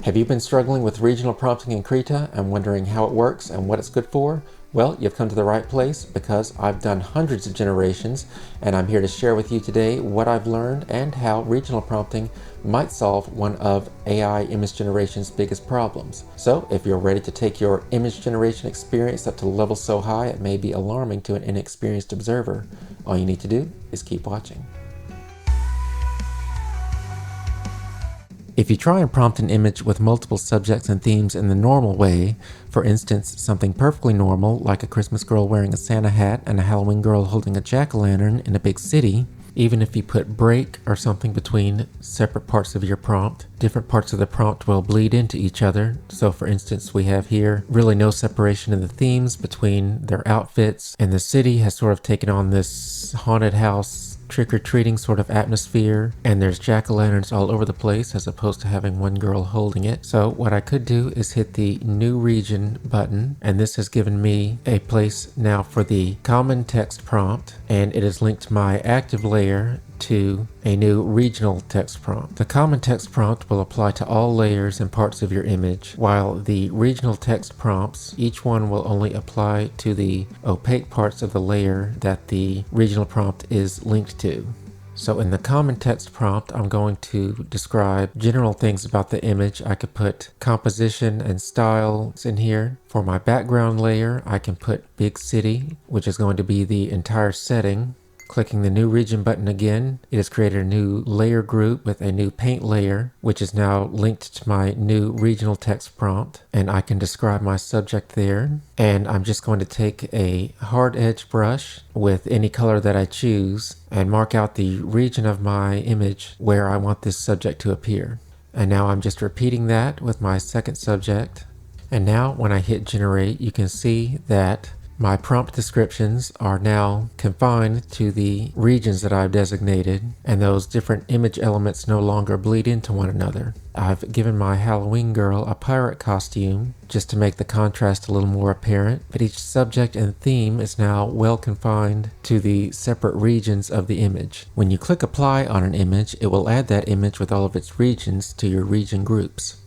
Have you been struggling with regional prompting in Krita and wondering how it works and what it's good for? Well, you've come to the right place because I've done hundreds of generations, and I'm here to share with you today what I've learned and how regional prompting might solve one of AI image generation's biggest problems. So if you're ready to take your image generation experience up to levels so high it may be alarming to an inexperienced observer, all you need to do is keep watching. If you try and prompt an image with multiple subjects and themes in the normal way, for instance, something perfectly normal like a Christmas girl wearing a Santa hat and a Halloween girl holding a jack-o'-lantern in a big city, even if you put break or something between separate parts of your prompt, different parts of the prompt will bleed into each other. So for instance, we have here really no separation in the themes between their outfits, and the city has sort of taken on this haunted house trick-or-treating sort of atmosphere, and there's jack-o'-lanterns all over the place as opposed to having one girl holding it. So what I could do is hit the new region button, and this has given me a place now for the common text prompt, and it is linked my active layer to a new regional text prompt. The common text prompt will apply to all layers and parts of your image, while the regional text prompts, each one will only apply to the opaque parts of the layer that the regional prompt is linked to. So in the common text prompt, I'm going to describe general things about the image. I could put composition and styles in here. For my background layer, I can put big city, which is going to be the entire setting. Clicking the new region button again, it has created a new layer group with a new paint layer, which is now linked to my new regional text prompt, and I can describe my subject there. And I'm just going to take a hard edge brush with any color that I choose and mark out the region of my image where I want this subject to appear. And now I'm just repeating that with my second subject. And now when I hit generate, you can see that my prompt descriptions are now confined to the regions that I've designated, and those different image elements no longer bleed into one another. I've given my Halloween girl a pirate costume just to make the contrast a little more apparent, but each subject and theme is now well confined to the separate regions of the image. When you click apply on an image, it will add that image with all of its regions to your region groups.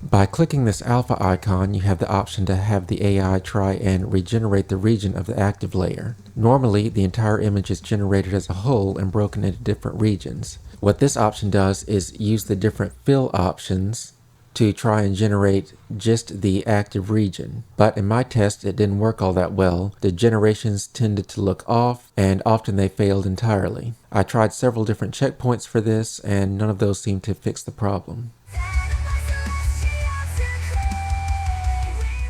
By clicking this alpha icon, you have the option to have the AI try and regenerate the region of the active layer. Normally, the entire image is generated as a whole and broken into different regions. What this option does is use the different fill options to try and generate just the active region. But in my test, it didn't work all that well. The generations tended to look off, and often they failed entirely. I tried several different checkpoints for this, and none of those seemed to fix the problem.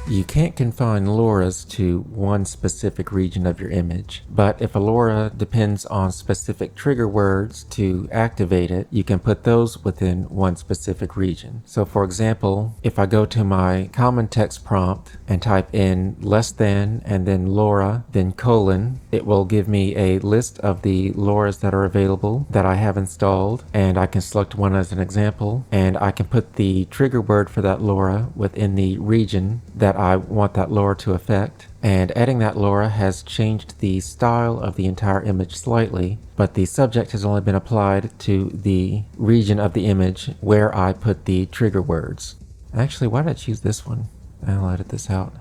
You can't confine LoRAs to one specific region of your image, but if a LoRA depends on specific trigger words to activate it, you can put those within one specific region. So for example, if I go to my common text prompt and type in less than and then LoRA, then colon, it will give me a list of the LoRAs that are available that I have installed, and I can select one as an example, and I can put the trigger word for that LoRA within the region that I want that LoRA to affect. And adding that LoRA has changed the style of the entire image slightly, but the subject has only been applied to the region of the image where I put the trigger words. Actually, why did I choose this one? I'll edit this out.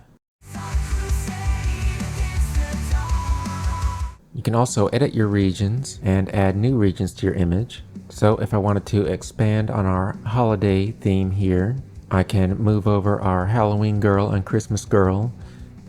You can also edit your regions and add new regions to your image. So if I wanted to expand on our holiday theme here, I can move over our Halloween girl and Christmas girl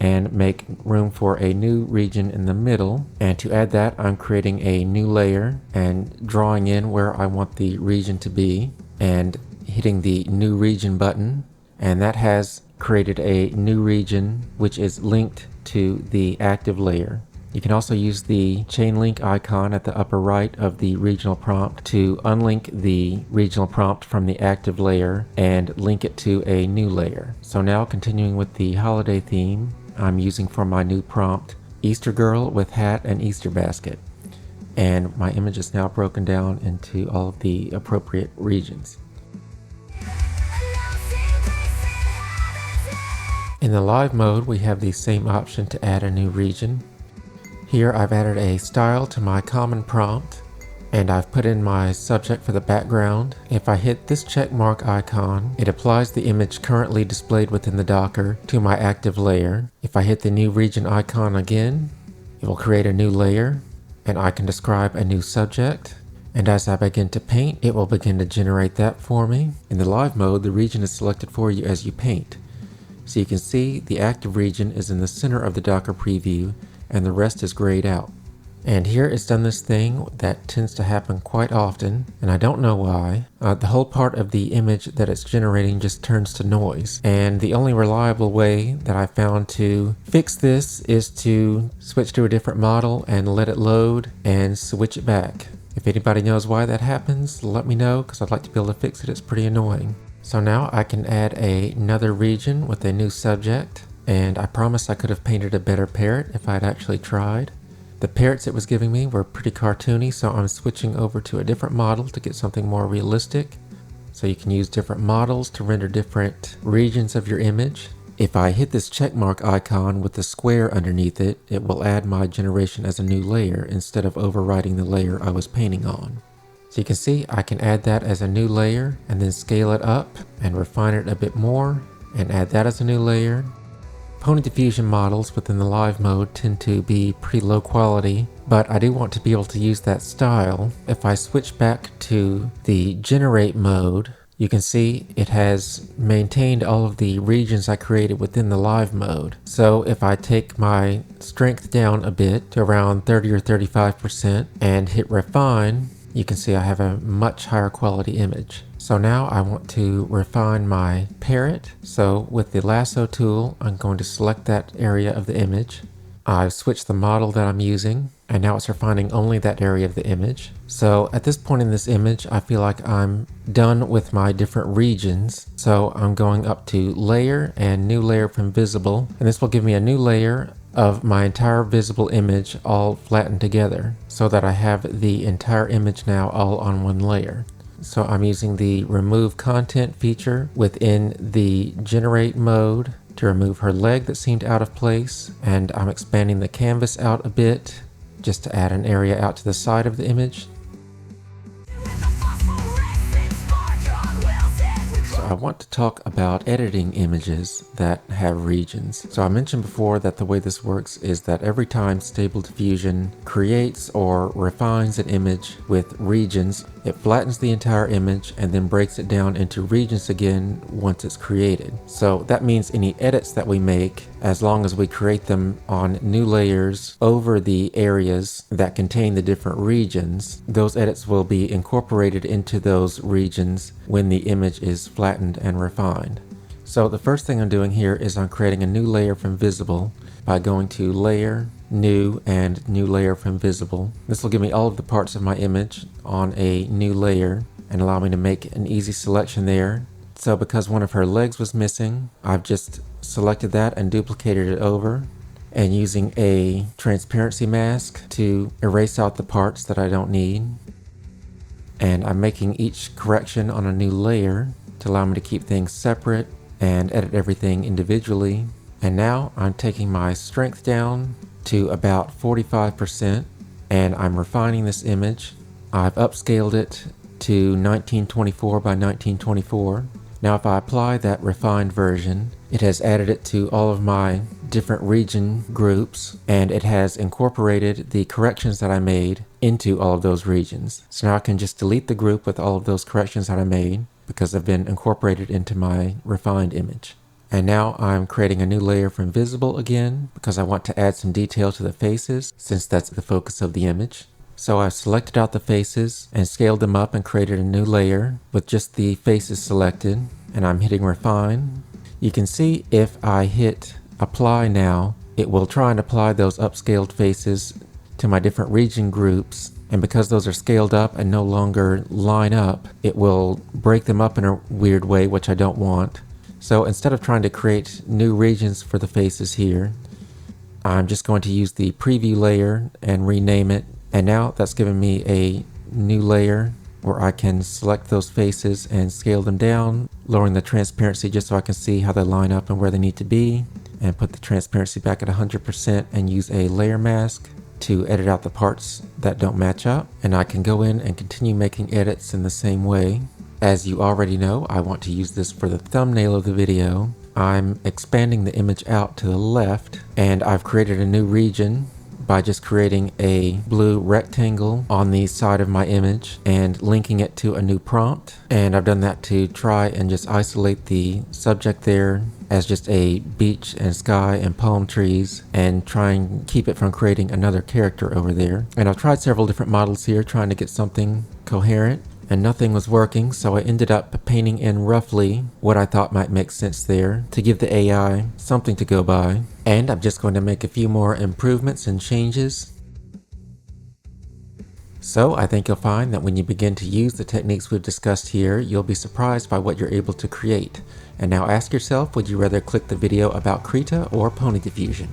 and make room for a new region in the middle. And to add that, I'm creating a new layer and drawing in where I want the region to be and hitting the new region button. And that has created a new region which is linked to the active layer. You can also use the chain link icon at the upper right of the regional prompt to unlink the regional prompt from the active layer and link it to a new layer. So now continuing with the holiday theme, I'm using for my new prompt Easter girl with hat and Easter basket. And my image is now broken down into all of the appropriate regions. In the live mode, we have the same option to add a new region. Here I've added a style to my common prompt, and I've put in my subject for the background. If I hit this check mark icon, it applies the image currently displayed within the Docker to my active layer. If I hit the new region icon again, it will create a new layer, and I can describe a new subject. And as I begin to paint, it will begin to generate that for me. In the live mode, the region is selected for you as you paint. So you can see the active region is in the center of the Docker preview, and the rest is grayed out. And here it's done this thing that tends to happen quite often, and I don't know why. The whole part of the image that it's generating just turns to noise. And the only reliable way that I found to fix this is to switch to a different model and let it load and switch it back. If anybody knows why that happens, let me know, because I'd like to be able to fix it. It's pretty annoying. So now I can add another region with a new subject, and I promise I could have painted a better parrot if I'd actually tried. The parrots it was giving me were pretty cartoony, so I'm switching over to a different model to get something more realistic. So you can use different models to render different regions of your image. If I hit this checkmark icon with the square underneath it, it will add my generation as a new layer instead of overwriting the layer I was painting on. So you can see I can add that as a new layer and then scale it up and refine it a bit more and add that as a new layer. Pony diffusion models within the live mode tend to be pretty low quality, but I do want to be able to use that style. If I switch back to the generate mode, you can see it has maintained all of the regions I created within the live mode. So if I take my strength down a bit to around 30 or 35% and hit refine, you can see I have a much higher quality image. So now I want to refine my parrot. So with the lasso tool, I'm going to select that area of the image. I've switched the model that I'm using, and now it's refining only that area of the image. So at this point in this image, I feel like I'm done with my different regions. So I'm going up to layer and new layer from visible, and this will give me a new layer of my entire visible image all flattened together so that I have the entire image now all on one layer. So I'm using the remove content feature within the generate mode to remove her leg that seemed out of place, and I'm expanding the canvas out a bit just to add an area out to the side of the image. I want to talk about editing images that have regions. So I mentioned before that the way this works is that every time Stable Diffusion creates or refines an image with regions, it flattens the entire image and then breaks it down into regions again once it's created. So that means any edits that we make, as long as we create them on new layers over the areas that contain the different regions, those edits will be incorporated into those regions when the image is flattened and refined. So the first thing I'm doing here is I'm creating a new layer from visible by going to layer, new, and new layer from visible. This will give me all of the parts of my image on a new layer and allow me to make an easy selection there. So because one of her legs was missing, I've just selected that and duplicated it over, and using a transparency mask to erase out the parts that I don't need. And I'm making each correction on a new layer to allow me to keep things separate and edit everything individually. And now I'm taking my strength down to about 45%, and I'm refining this image. I've upscaled it to 1924 by 1924. Now if I apply that refined version, it has added it to all of my different region groups, and it has incorporated the corrections that I made into all of those regions. So now I can just delete the group with all of those corrections that I made because they've been incorporated into my refined image. And now I'm creating a new layer from visible again because I want to add some detail to the faces since that's the focus of the image. So I've selected out the faces and scaled them up and created a new layer with just the faces selected, and I'm hitting refine. You can see if I hit apply now, it will try and apply those upscaled faces to my different region groups, and because those are scaled up and no longer line up, it will break them up in a weird way, which I don't want. So instead of trying to create new regions for the faces here, I'm just going to use the preview layer and rename it. And now that's given me a new layer where I can select those faces and scale them down, lowering the transparency just so I can see how they line up and where they need to be, and put the transparency back at 100% and use a layer mask. to edit out the parts that don't match up, and I can go in and continue making edits in the same way. As you already know, I want to use this for the thumbnail of the video. I'm expanding the image out to the left, and I've created a new region by just creating a blue rectangle on the side of my image and linking it to a new prompt. And I've done that to try and just isolate the subject there as just a beach and sky and palm trees, and try and keep it from creating another character over there. And I've tried several different models here trying to get something coherent, and nothing was working, so I ended up painting in roughly what I thought might make sense there to give the AI something to go by. And I'm just going to make a few more improvements and changes. So I think you'll find that when you begin to use the techniques we've discussed here, you'll be surprised by what you're able to create. And now ask yourself, would you rather click the video about Krita or Pony Diffusion?